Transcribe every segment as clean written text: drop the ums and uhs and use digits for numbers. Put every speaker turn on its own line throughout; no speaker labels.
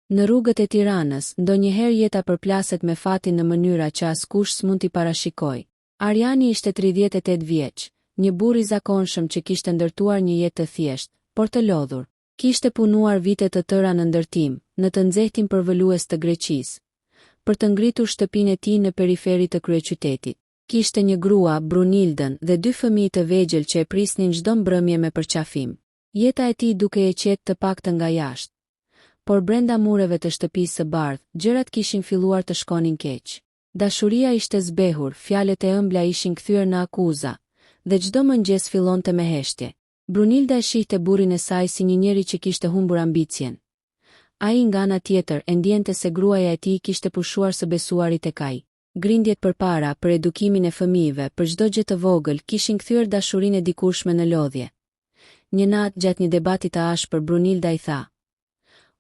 Në rrugët e Tiranës, ndonjëherë jeta përplaset me fatin në mënyra që askush s'mund t'i parashikoj. Arjani ishte 38 vjeç, një burr i zakonshëm që kishte ndërtuar një jetë të thjeshtë, por të lodhur. Kishte punuar vite të tëra në ndërtim, në të nxehtin përvëlues të Greqisë, për të ngritur shtëpinë e tij në periferi të kryeqytetit. Kishte një grua, Brunildën, dhe 2 fëmijë të vegjël që e prisnin çdo mbrëmje me përqafim. Jeta e tij duke e qetë të paktën nga jashtë. Por brenda mureve të shtëpisë së bardhë, gjërat kishin filluar të shkonin keq. Dashuria ishte zbehur, fjalët e ëmbla ishin kthyer në akuza, dhe çdo mëngjes fillonte me heshtje. Brunilda e shihte burrin e saj si një njeri që kishte humbur ambicien. Ai nga ana tjetër e ndjente se gruaja e tij kishte pushuar së besuarit tek ai. Grindjet përpara për edukimin e fëmijëve, për çdo gjë të vogël, kishin kthyer dashurinë e dikurshme në lodhje. Një natë gjatë një debati të ashpër, Brunilda i tha: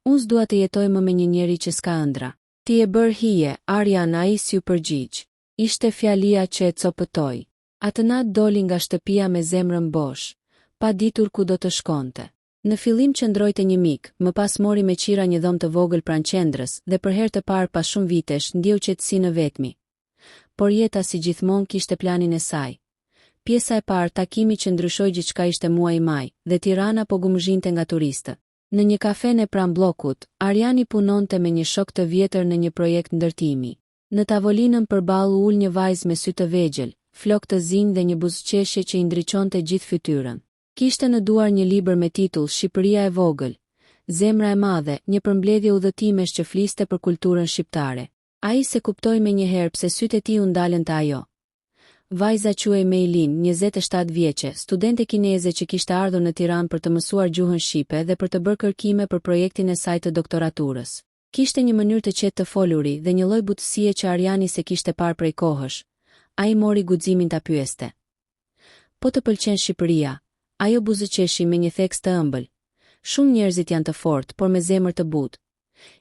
"Unë s'dua të jetoj më me një njeri që s'ka ëndra." "Ti e bër hije, Arjan," ai s'ju përgjigj. Ishte fjalia që e copëtoi. Atë natë doli nga shtëpia me zemrën bosh, pa ditur ku do të shkonte. Në fillim qëndroi një mik, më pas mori me qira një dhomë të vogël pranë qendrës dhe për herë të parë pas shumë vitesh ndjeu qetësi në vetmi. Por jeta si gjithmonë kishte planin e saj. Pjesa e parë, takimi që ndryshoi gjithçka, ishte muaji maj, dhe Tirana po gumëzhinte nga turistë. Në një kafene pranë bllokut, Arjani punonte me një shok të vjetër në një projekt ndërtimi. Në tavolinën përballë ul një vajzë me sy të vegjël, flok të zinj dhe një buzëqeshje që i ndriçonte gjithë fytyrën. Kishte në duar një libër me titull Shqipëria e vogël, zemra e madhe, një përmbledhje udhëtimesh që fliste për kulturën shqiptare. Ai se kuptoi menjëherë pse sytë e tij u ndalën te ajo. Vajza quhej Meilin, 27 vjeçe, studente kineze që kishte ardhur në Tiranë për të mësuar gjuhën shqipe dhe për të bërë kërkime për projektin e saj të doktoraturës. Kishte një mënyrë të qetë të foluri dhe një lloj butësie që Arjani se kishte parë prej kohësh. Ai mori guximin ta pyeste: "Po të pëlqen Shqipëria?" Ajo buzëqeshi me një theks të ëmbël. "Shumë njerëzit janë të fortë, por me zemër të butë."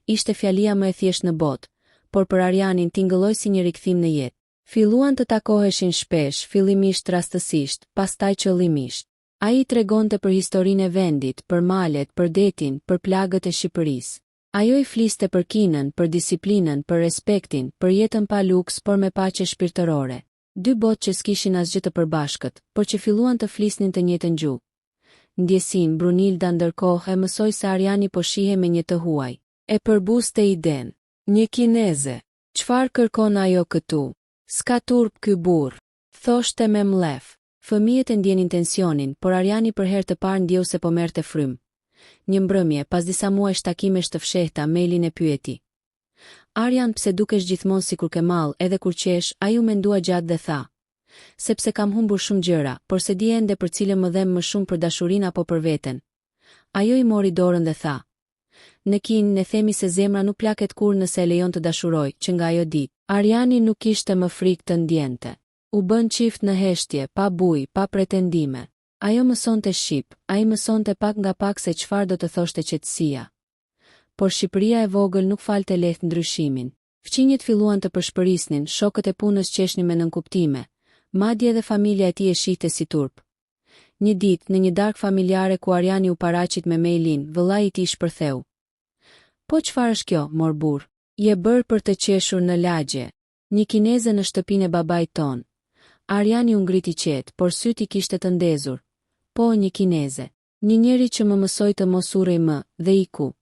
Ishte fjalia më e thjeshtë në botë, por për Arjanin tingëlloi si një rikthim në jetë. Filluan të takoheshin shpesh, fillimisht rastësisht, pastaj qëllimisht. Ai tregonte për historinë e vendit, për malet, për detin, për plagët e Shqipërisë. Ajo i fliste për kinën, për disiplinën, për respektin, për jetën pa luks, por me paqe shpirtërore. 2 botë që s'kishin asgjë të përbashkët, por që filluan të flisnin të njëjtën gjuhë. Ndjesin, Brunilda ndërkohë e mësoi se Arjani po shihe me një të huaj. E përbuste iden. Një kineze. "Çfarë kërkon ajo këtu? S'ka turp ky burr," thoshte me mlef. Fëmijët e ndjenin tensionin, por Arjani për herë të parë ndjeu se po merrte frym. Një mbrëmje, pas disa muajsh takimesh të fshehta, Meilin e pyeti: "Arjan, pse dukesh gjithmonë sikur ke mall, edhe kur qesh?" Ai u mendua gjatë dhe tha: "Sepse kam humbur shumë gjëra, por se di ende për cilën më dhem më shumë, për dashurinë apo për veten." Ajo i mori dorën dhe tha: "Në kinë ne themi se zemra nuk plaket kur nëse e lejon të dashuroj, që nga ajo ditë Arjani nuk ishte më frikë të ndjente. U bën qift në heshtje, pa bujë, pa pretendime. Ajo mësonte shqip, ai mësonte pak nga pak se çfarë do të thoshte qetësia. Por Shqipëria e vogël nuk falte lehtë ndryshimin. Fqinjet filluan të përshpërisnin, shokët e punës qeshnin me nënkuptime, madje edhe familja e tij e shihte si turp. Një ditë, në një darkë familjare ku Arjani u paraqit me Meilin, vëllai i tij shpërtheu: "Po çfarë është kjo, mor burr? Je bërë për të qeshur në lagje. Një kineze në shtëpinë e babait ton." Arjani u ngriti qetë, por syti i kishte të ndezur. "Po, një kineze. Një njeri që më mësoi të mos urrej më, dhe iku."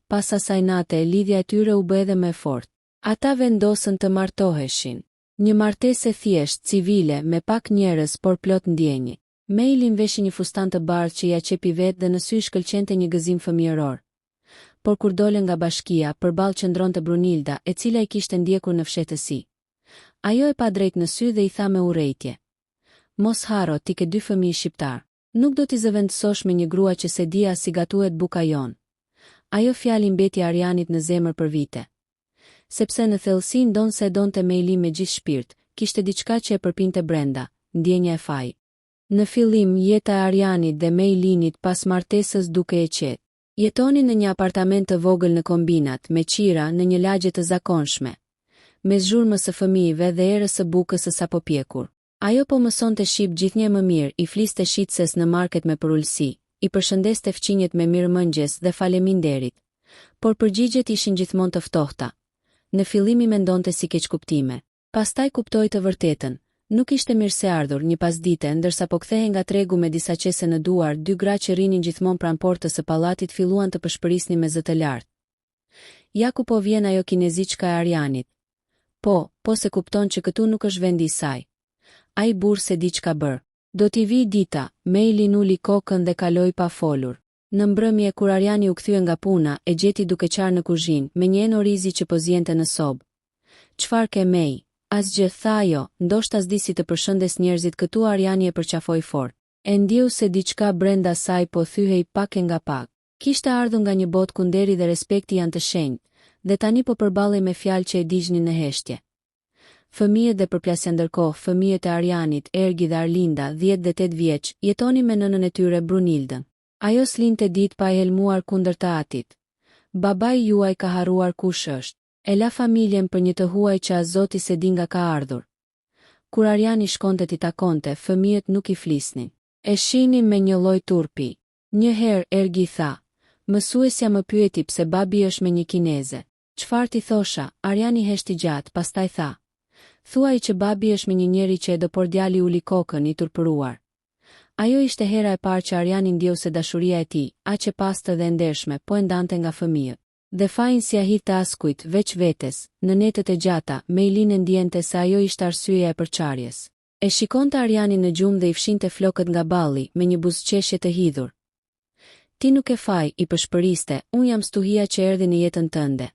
Pas asaj nate, lidhja e tyre u bë edhe më e fortë. Ata vendosën të martoheshin. Një martesë thjesht, civile, me pak njerëz, por plot ndjenjë. Meilin veshi një fustan të bardhë që ja qepi vetë dhe në sy shkëlqente një gëzim fëmijëror. Por kur dole nga bashkia, përballë qëndronte Brunilda, e cila i kishte ndjekur në fshehtësi. Ajo e pa drejt në sy dhe i tha me urrejtje: "Mos harro, ti ke 2 fëmijë shqiptar. Nuk do t'i zëvendësosh me një grua që se dia si gatuhet buka jon." Ajo fjalë mbeti Arjanit në zemër për vite. Sepse në thellësi ndonse donte Meilin me gjithë shpirt, kishte diçka që e përpinte brenda, ndjenja e faj. Në fillim, jeta e Arjanit dhe Meilinit pas martesës duke e qetë. Jetonin në një apartament të vogël në kombinat, me qira në një lagje të zakonshme, mes zhurmës së fëmijëve dhe erës së bukës së sapo pjekur. Ajo po mësonte shqip gjithnjë më mirë, i fliste shitses në market me përullësi, i përshëndeste fqinjet me mirëmëngjes dhe faleminderit. Por përgjigjet ishin gjithmonë të ftohta. Në fillim i mendonte si keqkuptime. Pastaj kuptoi të vërtetën. Nuk ishte mirëseardhur një pasdite, ndërsa po kthehej nga tregu me disa qese në duar, dy gra që rinin gjithmonë pranë portës së pallatit filluan të pëshpërisnin me zë të lartë. Ja ku po vjen ajo kineziçka e Arianit. Po se kupton që këtu nuk është vendi i saj. Ai burr se di çka bër. Do t'i vi dita, Mailin uli kokën dhe kaloi pa folur. Në mbrëmje kur Ariani u kthye nga puna, e gjeti duke qarë në kuzhinë, me një enorizi që po zjente në sobë. Çfarë ke Mei? Asgjë, tha ajo, ndoshta s'di si të përshëndes njerëzit këtu. Ariani e përqafoi fort. E ndjeu se diçka brenda saj po thyhej pak e nga pak. Kishte ardhur nga një botë ku nderi dhe respekti janë të shenjtë, dhe tani po përballej me fjalë që e digjnin në heshtje. Fëmijët dhe përplasja ndërkohë, fëmijët e Arianit, Ergi dhe Arlinda, 10 dhe 8 vjeç, jetonin me nënën e tyre Brunildën. Ajo s'linte ditë pa e helmuar kundër të atit. Babai juaj ka harruar kush është. E la familjen për një të huaj që as Zoti se di nga ka ardhur. Kur Ariani shkonte t'i takonte, fëmijët nuk i flisnin. E shihnin me një lloj turpi. Një herë Ergi tha, mësuesja më pyeti pse babi është me një kineze. Çfarë ti thosha? Ariani heshti gjatë, pastaj tha. Thuaj që babi është me një njeri që e do, por djali uli kokën i turpëruar. Ajo ishte hera e parë që Ariani ndjeu se dashuria e tij, aq e pastër dhe ndershme, po e ndante nga fëmijët. Dhe fajin si ahit të askujt, veç vetes, në netët e gjata, Meilin e ndjente se ajo ishte arsyeja e përçarjes. E shikonte Arianin në gjumë dhe i fshinte flokët nga balli, me një buzëqeshje të hidhur. Ti nuk e faj, i përshpëriste, unë jam stuhia që erdhi në jetën tënde.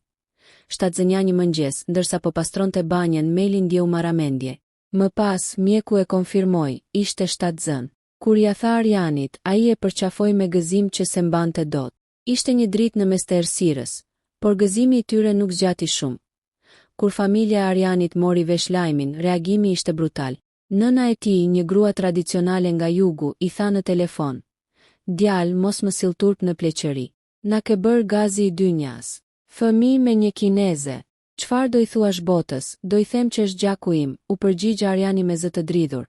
Shtatzënja një mëngjes, ndërsa po pastronte banjen, Meilin ndjeu marramendje. Më pas, mjeku e konfirmoi, ishte shtatzën. Kur ja tha Arianit, ai e përqafoi me gëzim që se mbante dot. Ishte një dritë në mes të errësirës, por gëzimi i tyre nuk zgjati shumë. Kur familja e Arianit mori vesh lajmin, reagimi ishte brutal. Nëna e tij, një grua tradicionale nga jugu, i tha në telefon. Djalë, mos më sill turp në pleqëri. Na ke bër gazi i dynjas. Fëmijë me një kineze. Çfarë do i thuash botës? Do i them që është gjaku im, u përgjigj Ariani me zë të dridhur.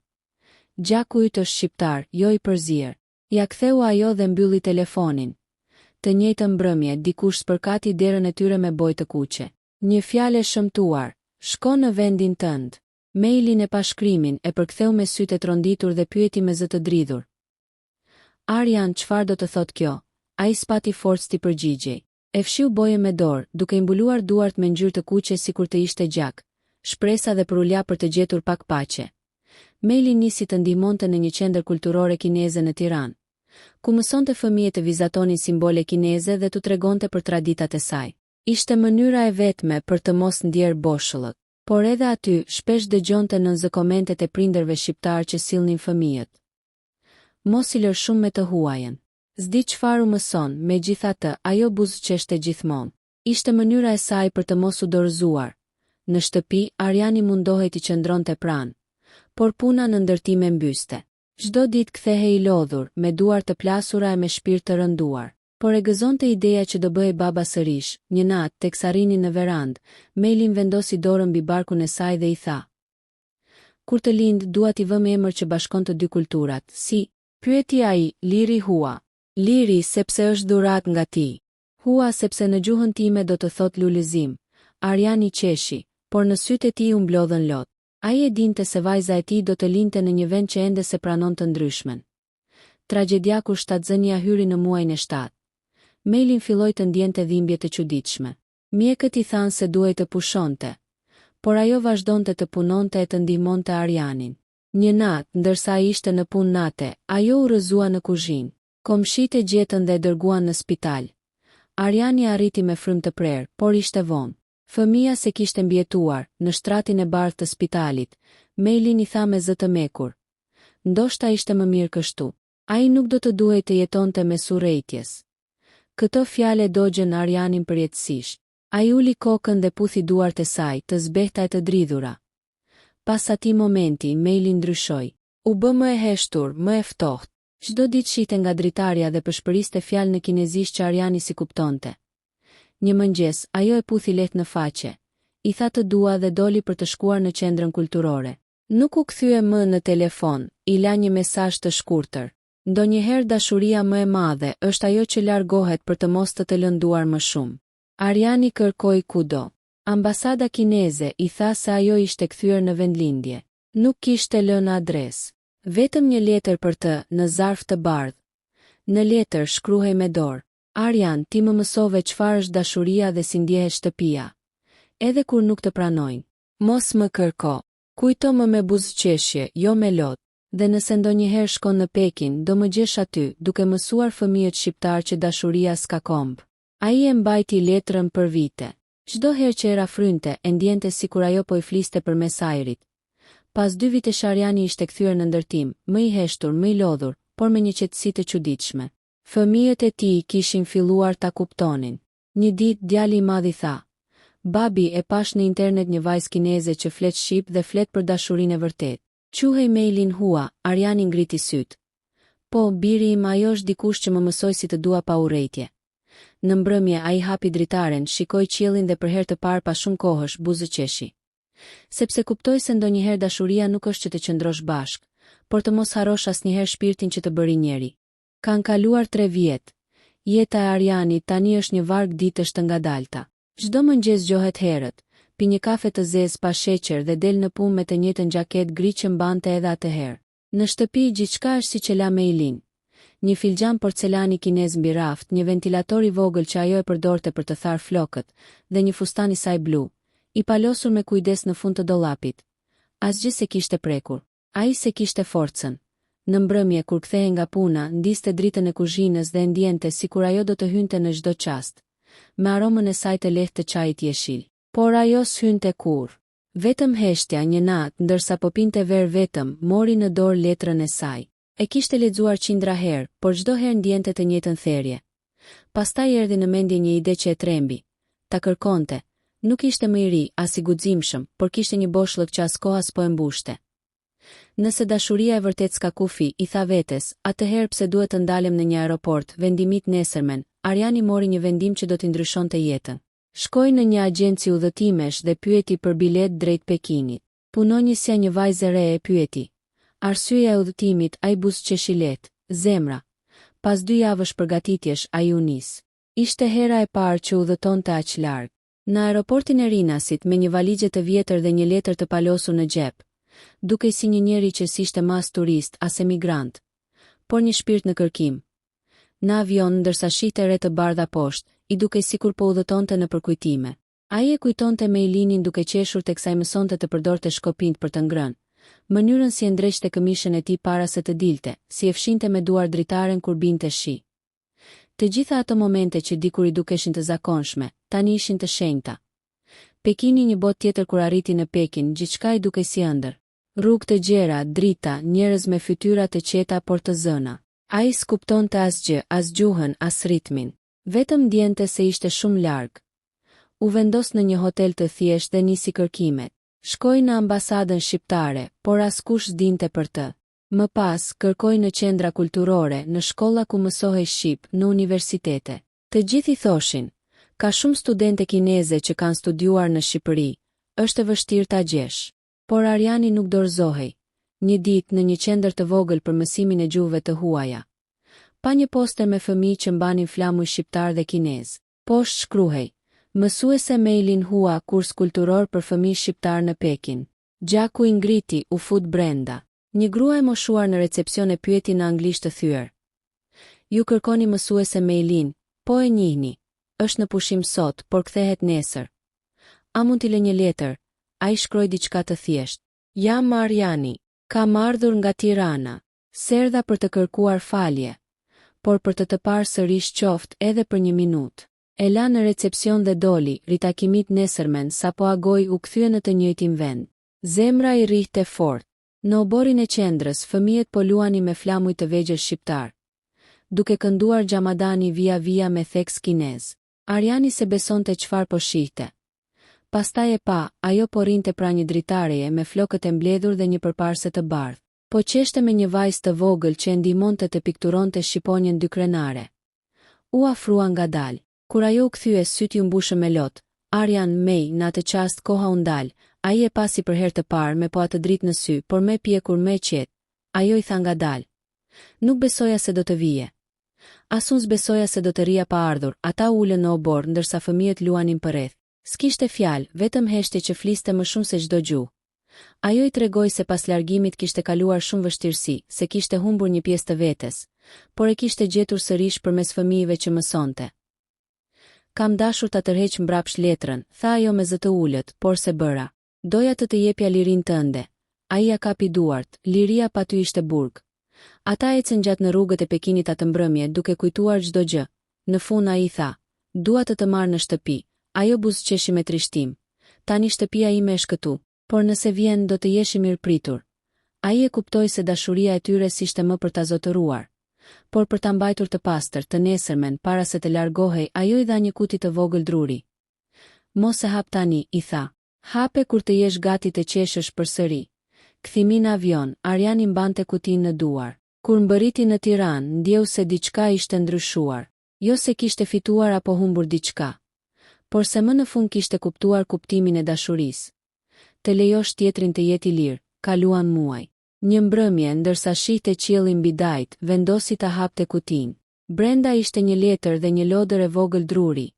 Gjaku yt është shqiptar, jo i përzier. Ja ktheu ajo dhe mbylli telefonin. Të njëjtën mbrëmje, dikush spërkati derën e tyre me bojë të kuqe. Një fjalë shëmtuar, shko në vendin tënd. Mailin e pa shkrimin e përktheu me sytë e tronditur dhe pyeti me zë të dridhur. Arian, çfarë do të thotë kjo? Ai spati forcë t'i përgjigjej. E fshiu bojën me dorë, duke i mbuluar duart me ngjyrë të kuqe sikur të ishte gjak. Shpresa dhe përulja për të gjetur pak paqe. Maili nisi të ndihmonte në një qendër kulturore kineze në Tiranë, ku mësonte fëmijët të vizatonin simbole kineze dhe t'u tregonte për traditat e saj. Ishte mënyra e vetme për të mos ndjerë boshëllët, por edhe aty shpesh dëgjonte në komentet e prindërve shqiptar që sillnin fëmijët. Mos i lër shumë me të huajën. S'di çfarë u mëson, megjithatë, ajo buzëqeshte gjithmonë. Ishte mënyra e saj për të mos u dorëzuar. Në shtëpi, Ariani mundohej të qëndronte pranë, por puna në ndërtime mbyste. Çdo ditë kthehej i lodhur, me duar të plasura e me shpirt të rënduar. Por e gëzonte ideja që do bëhej baba sërish. Një natë, teksa rinin në verandë, Mailin vendosi dorën mbi barkun e saj dhe i tha. Kur të lind, dua t'i vëmë emër që bashkon të dy kulturat. Si? Pyeti ai, Liri Hua. Liri sepse është dhurat nga ti. Hua sepse në gjuhën time do të thot lulëzim. Ariani qeshi, por në sytë e tij u mblodhën lot. Ai e dinte se vajza e tij do të lindte në një vend që ende se pranon të ndryshmen. Tragjedia kur shtatzënia hyri në muajin e 7. Mailin filloi të ndjente dhimbje të çuditshme. Mjekët i thanë se duhej të pushonte, por ajo vazhdonte të punonte e të ndihmonte Arianin. Një natë, ndërsa ai ishte në punë nate, ajo u rrëzua në kuzhinë. Komshit e gjetën dhe e dërguan në spital. Ariani arriti me frymë të prerë, por ishte vonë. Fëmia se kishte mbjetuar, në shtratin e bardhë të spitalit, Mailin i tha me zë të mekur. Ndoshta ishte më mirë kështu. Ai nuk do të duhej të jetonte me surrejtjes. Këto fjale dogjën Arianin përjetësisht. Ai uli kokën dhe puthi duart e saj, të zbehta e të dridhura. Pas atij momenti, Mailin ndryshoi. U bë më e heshtur, më e ftohtë. Çdo ditë shite nga dritarja dhe përshpëriste fjalë në kinezisht që Ariani si kuptonte. Një mëngjes, ajo e puthi lehtë në faqe. I tha të dua dhe doli për të shkuar në qendrën kulturore. Nuk u kthye më në telefon, i la një mesazh të shkurtër. Ndonjëherë dashuria më e madhe është ajo që largohet për të mos të lënduar më shumë. Ariani kërkoi kudo. Ambasada kineze i tha se ajo ishte kthyer në vendlindje. Nuk kishte lënë adresë. Vetëm një letër për të, në zarf të bardhë. Në letër shkruhej me dorë: Arjan, ti më mësove çfarë është dashuria dhe si ndjehet shtëpia. Edhe kur nuk të pranojnë, mos më kërko. Kujto më me buzëqeshje, jo me lot. Dhe nëse ndonjëherë shkon në Pekin, do më gjesh aty, duke mësuar fëmijët shqiptar që dashuria s'ka komb. Ai e mbajti letrën për vite. Çdo herë që era frynte, e ndjente sikur ajo po i fliste përmes ajrit. Pas 2 vitesh Ariani ishte kthyer në ndërtim, më i heshtur, më i lodhur, por me një qetësi të çuditshme. Fëmijët e tij kishin filluar ta kuptonin. Një ditë djali i madh i tha: Babi, e pash në internet një vajzë kineze që flet shqip dhe flet për dashurinë e vërtetë. Quhej Meilin Hua. Ariani ngriti syt. Po, biri im, ajo është dikush që më mësoi si të dua pa urrejtje. Në mbrëmje ai hapi dritaren, shikoi qiellin dhe për herë të parë pas shumë kohësh buzëqeshi. Sepse kuptoi se ndonjëherë dashuria nuk është që të qëndrosh bashk, por të mos harrosh asnjëherë shpirtin që të bëri njeri. Kan kaluar 3 vjet. Jeta e Arianit tani është një varg ditësh të ngadalta. Çdo mëngjes zgjohet herët, pi një kafe të zezë pa sheqer dhe del në punë me të njëjtën xhaketë gri që mbante edhe atëherë. Në shtëpi gjithçka është siç e la Meilin. Një filxhan porcelani kinez mbi raft, një ventilator i vogël që ajo e përdorte për të tharë flokët, dhe një fustan i saj blu, i palosur me kujdes në fund të dollapit. Asgjë se kishte prekur. Ai se kishte forcën. Në mbrëmje kur kthehej nga puna, ndiste dritën e kuzhinës dhe ndjente sikur ajo do të hynte në çdo çast, me aromën e saj të lehtë të çajit jeshil. Por ajo s'hynte kurrë. Vetëm heshtja një natë, ndërsa po pinte verë vetëm, mori në dorë letrën e saj. E kishte lexuar qindra herë, por çdo herë ndjente të njëjtën therrje. Pastaj erdhi në mendje një ide që e trembi. Ta kërkonte. Nuk ishte më i ri, as i guximshëm, por kishte një boshllëk që as koha s'po e mbushte. Nëse dashuria e vërtet s'ka kufi, i tha vetes, atëherë pse duhet të ndalem në një aeroport, vendimit nesërmen. Ariani mori një vendim që do t'i ndryshonte jetën. Shkoi në një agjenci udhëtimesh dhe pyeti për bilet drejt Pekinit. Punonjësja, një vajzë e re, e pyeti: Arsyeja e udhëtimit? Ai buzëqeshi lehtë: Zemra. Pas 2 javësh përgatitjesh, ai u nis. Ishte hera e parë që udhëtonte aq larg. Në aeroportin e Rinasit, me një valixhe të vjetër dhe një letër të palosur në xhep, dukej si një njeri që s'ishte mas turist as emigrant, por një shpirt në kërkim. Në avion, ndërsa shihte re të bardha poshtë, i dukej sikur po udhëtonte në përkujtime. Ai e kujtonte Meilinin duke qeshur teksa i mësonte të përdorte shkopinj për të ngrënë, mënyrën si e ndreqte këmishën e tij para se të dilte, si e fshinte me duar dritaren kur binte shi. Të gjitha ato momente që dikur i dukeshin të zakonshme, tani ishin të shenjta. Pekini, një botë tjetër. Kur arriti në Pekin, gjithçka i dukej si ëndër. Rrugë të gjera, drita, njerëz me fytyra të qeta por të zëna. Ai s'kuptonte asgjë, as gjuhën, as ritmin. Vetëm ndjente se ishte shumë larg. U vendos në një hotel të thjeshtë dhe nisi kërkimet. Shkoi në ambasadën shqiptare, por askush s'dinte për të. Më pas, kërkoi në qendra kulturore, në shkolla ku mësohej shqip, në universitete. Të gjithë i thoshin: ka shumë studente kineze që kanë studiuar në Shqipëri, është e vështirë ta gjesh. Por Ariani nuk dorëzohej. Një ditë, në një qendër të vogël për mësimin e gjuhëve të huaja, pa një poster me fëmijë që mbanin flamuj shqiptar dhe kinez. Poshtë shkruhej: mësuese Meilin Hua, kurs kulturor për fëmijë shqiptar në Pekin. Gjaku i ngriti, u fut brenda. Një grua e moshuar në recepcion e pyeti në anglisht të thyer: ju kërkoni mësuese Meilin? Po, e njihni. Është në pushim sot, por kthehet nesër. A mund t'i lë një letër? Ai shkroi diçka të thjeshtë: jam Ariani, kam ardhur nga Tirana. Serdha për të kërkuar falje, por për të parë sërish qoftë edhe për 1 minutë. E la në recepcion dhe doli, ritakimit nesërmen sapo agoi u kthye në të njëjtin vend. Zemra i rrihte fort. Në oborin e qendrës, fëmijët po luani me flamuj të vegjël shqiptar, duke kënduar xhamadani via via me theks kinez. Ariani se besonte çfarë po shihte. Pastaj e pa, ajo po rrinte pra një dritareje me flokët e mbledhur dhe një përparse të bardhë. Po qeshte me një vajzë të vogël që e ndihmonte të pikturonte shqiponjen dykrenare. U afrua ngadalë. Kur ajo u kthye, syti u mbushën me lot. Arian, Mej, në atë çast koha u ndal. Ai e pasi për herë të parë me po atë dritë në sy, por me pjekur me qetë. Ajo i tha ngadalë: Nuk besoja se do të vije. As unë s'besoja se do të rija pa ardhur, ata ulën në obor ndërsa fëmijët luanin përreth. S'kishte fjalë, vetëm heshti që fliste më shumë se çdo gjuhë. Ajo i tregoi se pas largimit kishte kaluar shumë vështirësi, se kishte humbur një pjesë të vetes, por e kishte gjetur sërish përmes fëmijëve që mësonte. Kam dashur ta tërheq mbrapsht letrën, tha ajo me zë të ulët, por se bëra. Doja të jepja lirinë tënde. Ai ja kapi duart, liria pa ty ishte burg. Ata ecën gjatë në rrugët e Pekinit atë mbrëmje duke kujtuar çdo gjë. Në fund ai tha, dua të marr në shtëpi. Ajo buzëqeshi me trishtim. Tani shtëpia ime është këtu, por nëse vjen do të jesh i mirëpritur. Ai e kuptoi se dashuria e tyre s'ishte më për ta zotëruar, por për ta mbajtur të pastër, të nesërmen, para se të largohej, ajo i dha një kuti të vogël druri. Mos e hap tani, i tha. Hape kur të jesh gati të qeshësh përsëri. Kthimi në avion, Ariani mbante kutinë në duar. Kur mbërriti në Tiranë, ndjeu se diçka ishte ndryshuar. Jo se kishte fituar apo humbur diçka, por se më në fund kishte kuptuar kuptimin e dashurisë. Të lejosh tjetrin të jetë i lirë, kaluan muaj. Një mbrëmje, ndërsa shihte qiellin mbi dajt, vendosi ta hapte kutinë. Brenda ishte një letër dhe një lodër e vogël druri.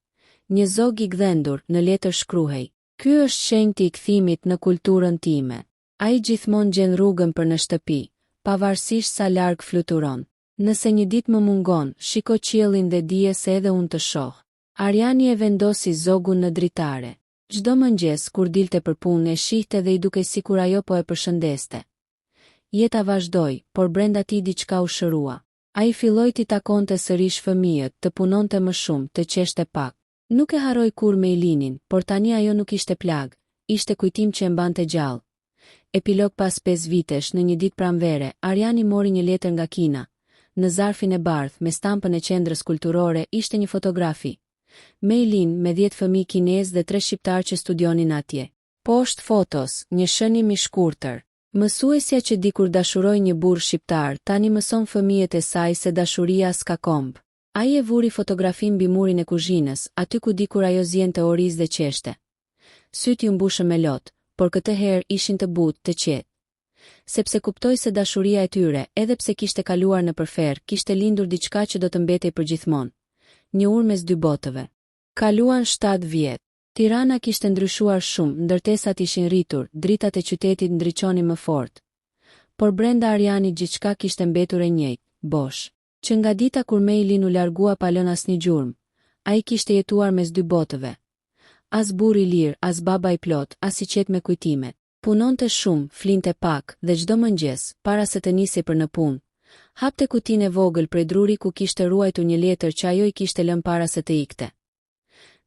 Një zog i gdhendur, në letër shkruhej: "Ky është shenjti i kthimit në kulturën time." Ai gjithmonë gjen rrugën për në shtëpi, pavarësisht sa larg fluturon. Nëse një ditë më mungon, shiko qiellin dhe dije se edhe unë të shoh. Ariani e vendosi zogun në dritare. Çdo mëngjes kur dilte për punë e shihte dhe i dukej sikur ajo po e përshëndeste. Jeta vazhdoi, por brenda tij diçka u shërua. Ai filloi t'i takonte sërish fëmijët, të punonte më shumë, të qeshte pak. Nuk e harroi kur me Ilinin, por tani ajo nuk ishte plag, ishte kujtim që e mbante gjallë. Epilog pas 5 vitesh, në një ditë pranvere, Ariani mori një letër nga Kina. Në zarfin e bardhë, me stampën e qendrës kulturore, ishte një fotografi. Meilin me 10 fëmijë kinez dhe 3 shqiptar që studionin atje. Poshtë fotos, një shënim i shkurtër. Mësuesja që dikur dashuroi një burr shqiptar, tani mëson fëmijët e saj se dashuria s'ka komb. Ai e vuri fotografin mbi murin e kuzhinës, aty ku dikur ajo ziente oriz dhe qeshte. Syt ju mbushën me lot, por këtë herë ishin të butë, të qetë. Sepse kuptoi se dashuria e tyre, edhe pse kishte kaluar në përfer, kishte lindur diçka që do të mbetej përgjithmonë. Një urë mes dy botëve. Kaluan 7 vjet. Tirana kishte ndryshuar shumë, ndërtesat ishin rritur, dritat e qytetit ndriçonin më fort. Por brenda Arianit gjithçka kishte mbetur e njëjtë, bosh. Që nga dita kur Meilin u largua pa lënë asnjë gjurmë, ai kishte jetuar mes dy botëve. As burr i lirë, as baba i plot, as i qetë me kujtimet. Punonte shumë, flinte pak, dhe çdo mëngjes, para se të nisej për në punë, hapte kutinë e vogël prej druri ku kishte ruajtur një letër që ajo i kishte lënë para se të ikte.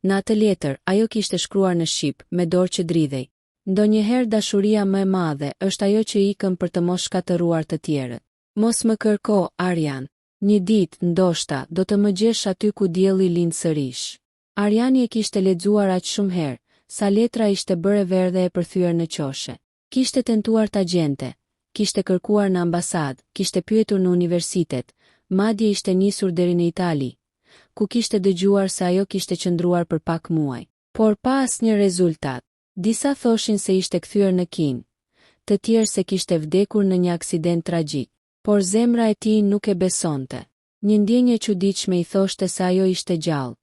Në atë letër, ajo kishte shkruar në shqip, me dorë që dridhej: "Ndonjëherë dashuria më e madhe është ajo që ikën për të mos shkatëruar të tjerët. Mos më kërko, Arian. Një ditë, ndoshta, do të më gjesh aty ku dielli lind sërish." Ariani e kishte lexuar aq shumë herë, sa letra ishte bërë verdhe e përthyer në qoshe. Kishte tentuar ta gjente, kishte kërkuar në ambasadë, kishte pyetur në universitet, madje ishte nisur deri në Itali, ku kishte dëgjuar se ajo kishte qëndruar për pak muaj, por pa asnjë rezultat. Disa thoshin se ishte kthyer në Kinë, të tjerë se kishte vdekur në një aksident tragjik, por zemra e tij nuk e besonte. Një ndjenjë e çuditshme i thoshte se ajo ishte gjallë.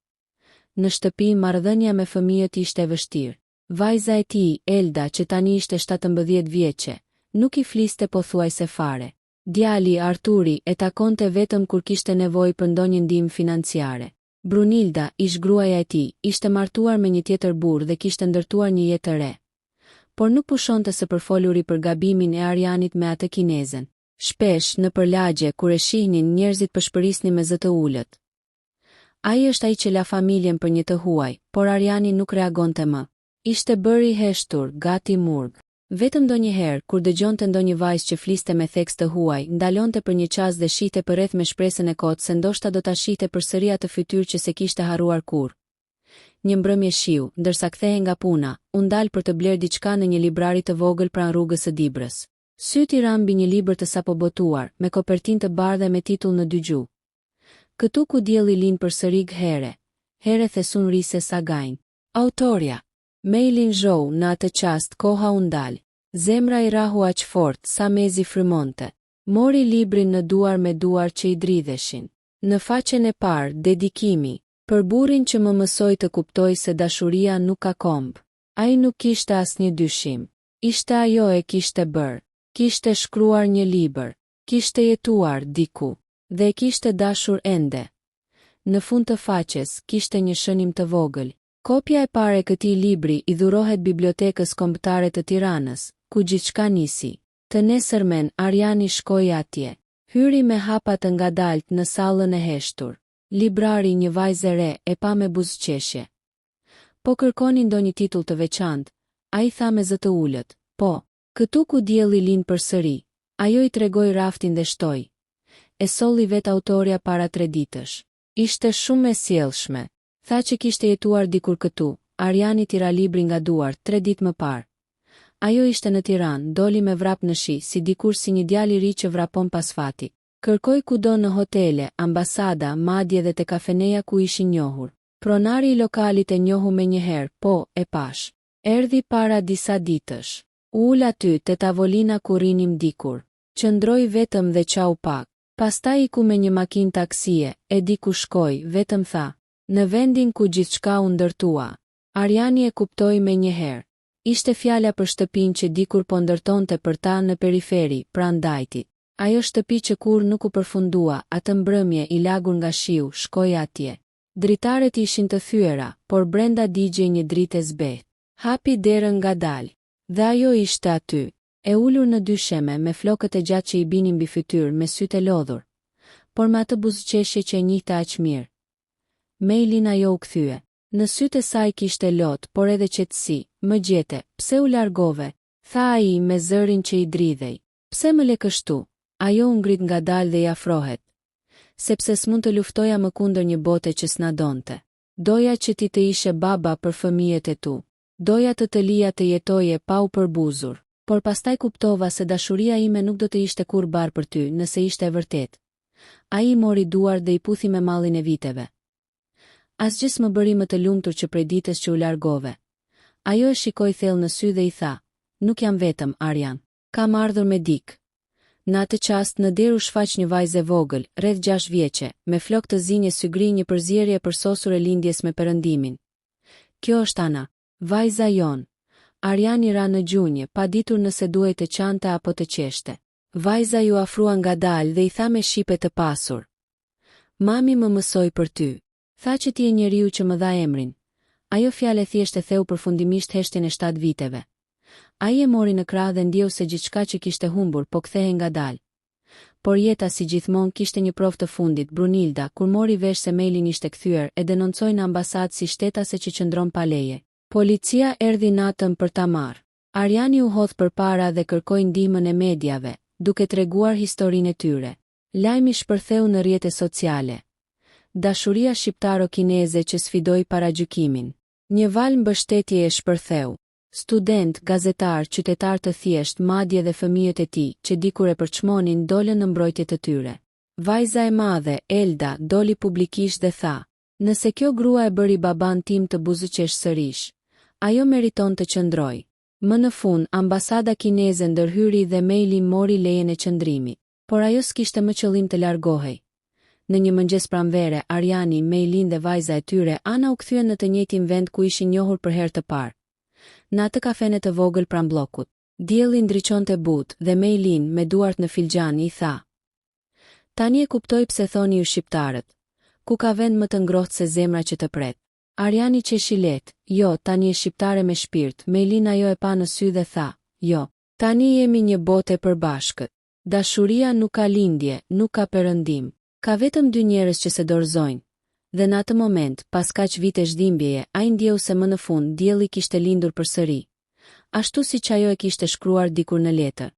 Në shtëpi marrëdhënia me fëmijët ishte vështirë. Vajza e tij, Elda, që tani ishte 17 vjeçe, nuk i fliste pothuajse fare. Djali, Arturi, e takonte vetëm kur kishte nevojë për ndonjë ndihmë financiare. Brunilda, ish gruaja e tij, ishte martuar me një tjetër burr dhe kishte ndërtuar një jetë të re. Por nuk pushonte së përfoluri për gabimin e Arianit me atë kinezen. Shpesh, në përlagje, kur e shihnin, njerëzit përshpërisnin me zë të ulët. Ai është ai që la familjen për një të huaj, por Ariani nuk reagonte më. Ishte bërë i heshtur, gati murg. Vetëm ndonjëherë, kur dëgjonte ndonjë vajzë që fliste me theks të huaj, ndalonte për një çast dhe shihte përreth me shpresën e kotë se ndoshta do ta shihte përsëri atë fytyrë që se kishte harruar kurrë. Një mbrëmje shiu, ndërsa kthehej nga puna, u ndal për të bler diçka në një librari të vogël pranë rrugës së Dibrës. Syti i ran mbi një libër të sapo botuar, me kopertinë të bardhë me titull në dy gjuhë. Këtu ku dielli lind përsëri here thesun rise Sagain. Autorja Meilin Zhou. Në atë çast koha u ndal. Zemra i rahu aq fort sa mezi frymonte. Mori librin në duar me duar që i dridheshin. Në faqen e parë, dedikimi, për burrin që më mësoi të kuptoj se dashuria nuk ka komb. Ai nuk kishte asnjë dyshim. Ishte ajo e kishte bërë. Kishte shkruar një libër. Kishte jetuar diku. Dhe e kishte dashur ende. Në fund të faqes, kishte një shënim të vogël. Kopja e parë e këtij libri i dhurohet Bibliotekës Kombëtare të Tiranës, ku gjithçka nisi. Të nesërmen, Ariani shkoi atje. Hyri me hapa të ngadalt në sallën e heshtur. Librari, një vajzë e re, e pa me buzëqeshje. Po kërkoni ndonjë titull të veçantë? Ai tha me zë të ulët. Po, këtu ku dielli lind përsëri. Ajo i tregoi raftin dhe shtoi. E solli vet autorja para 3 ditësh. Ishte shumë e sjellshme. Tha që kishte jetuar dikur këtu. Ariani tira librin nga duar 3 ditë më parë. Ajo ishte në Tiranë, doli me vrap në shi, si dikur si një djalë i ri që vrapon pas fati. Kërkoi kudo në hotele, ambasada, madje dhe te kafeneja ku ishin njohur. Pronari i lokalit e njohu me njëherë, po, e pash. Erdhi para disa ditësh. Ul aty te tavolina ku rinim dikur. Qëndroi vetëm dhe qau pak. Pastaj iku me një makinë taksie, e di ku shkoi, vetëm tha. Në vendin ku gjithçka u ndërtua. Ariani e kuptoi me njëherë. Ishte fjala për shtëpinë që dikur po ndërtonte për ta në periferi, pranë Dajtit. Ajo shtëpi që kur nuk u përfundua, atë mbrëmje i lagur nga shiu, shkoi atje. Dritaret ishin të thyera, por brenda digjej një dritë e zbehtë. Hapi derën ngadalë. Dhe ajo ishte aty. E ulur në dysheme me flokët e gjatë që i binin mbi fytyrë me sytë e lodhur, por me atë buzëqeshje që e njihte aq mirë. Mailin ajo u kthye. Në sytë e saj kishte lot, por edhe qetësi. Më gjete, pse u largove? Tha ai me zërin që i dridhej. Pse më le kështu? Ajo u ngrit ngadalë dhe i afrohet. Sepse s'mund të luftoja më kundër një bote që s'na donte. Doja që ti të ishe baba për fëmijët e tu. Doja të lija të jetoje pa u përbuzur. Por pastaj kuptova se dashuria ime nuk do të ishte kur bar për ty, nëse ishte e vërtet. Ai i mori duar dhe i puthi me mallin e viteve. Asgjë s'më bëri më të lumtur që prej ditës që u largove. Ajo e shikoi thellë në sy dhe i tha, nuk jam vetëm, Arjan. Kam ardhur me dik. Në atë qast në der u shfaq një vajzë e vogël, rreth 6 vjeçe, me flok të zinje sygri, një përzierje përsosur e lindjes me perëndimin. Kjo është Ana, vajza jon. Ariani ra në gjunjë, pa ditur nëse duhej të qante apo të qeshte. Vajza ju afrua ngadalë dhe i tha me shipe të pasur. Mami më mësoi për ty. Tha që ti je njeriu që më dha emrin. Ajo fjalë thjesht e theu përfundimisht heshtjen e 7 viteve. Ai e mori në krah dhe ndjeu se gjithçka që kishte humbur po kthehej ngadalë. Por jeta si gjithmonë kishte një provë të fundit. Brunilda, kur mori vesh se mailin ishte kthyer, e denoncoi në ambasadë si shtetase që qëndron pa leje. Policia erdhi natën për ta marrë. Ariani u hodh përpara dhe kërkoi ndihmën e mediave, duke treguar historinë e tyre. Lajmi shpërtheu në rrjete sociale. Dashuria shqiptaro-kineze që sfidoi paragjykimin. Një val mbështetje e shpërtheu. Student, gazetar, qytetar të thjesht, madje dhe fëmijët e tij, që dikur e përçmonin, dolën në mbrojtje të tyre. Vajza e madhe, Elda, doli publikisht dhe tha: "Nëse kjo grua e bëri baban tim të buzëqesh sërish, ajo meriton të qëndroj." Më në fund, ambasada kineze ndërhyri dhe maili mori lejen e qëndrimit, por ajo s'kishte më qëllim të largohej. Në një mëngjes pranvere, Ariani, Mailin dhe vajza e tyre, Ana, u kthyen në të njëjtin vend ku ishin njohur për herë të parë. Në atë kafene të vogël pranë bllokut. Dielli ndriçonte butë dhe Mailin, me duart në filxhan, i tha: "Tani e kuptoj pse thoni ju shqiptarët, ku ka vend më të ngrohtë se zemra që të pret." Ariani qeshi lehtë: "Jo, tani je shqiptare me shpirt." Mailin ajo e pa në sy dhe tha: "Jo, tani jemi një botë e përbashkët. Dashuria nuk ka lindje, nuk ka perëndim. Ka vetëm 2 njerëz që se dorëzojnë." Dhe në atë moment, pas kaq vite zhdimbjeje, ai ndjeu se më në fund dielli kishte lindur përsëri, ashtu siç ajo e kishte shkruar dikur në letër.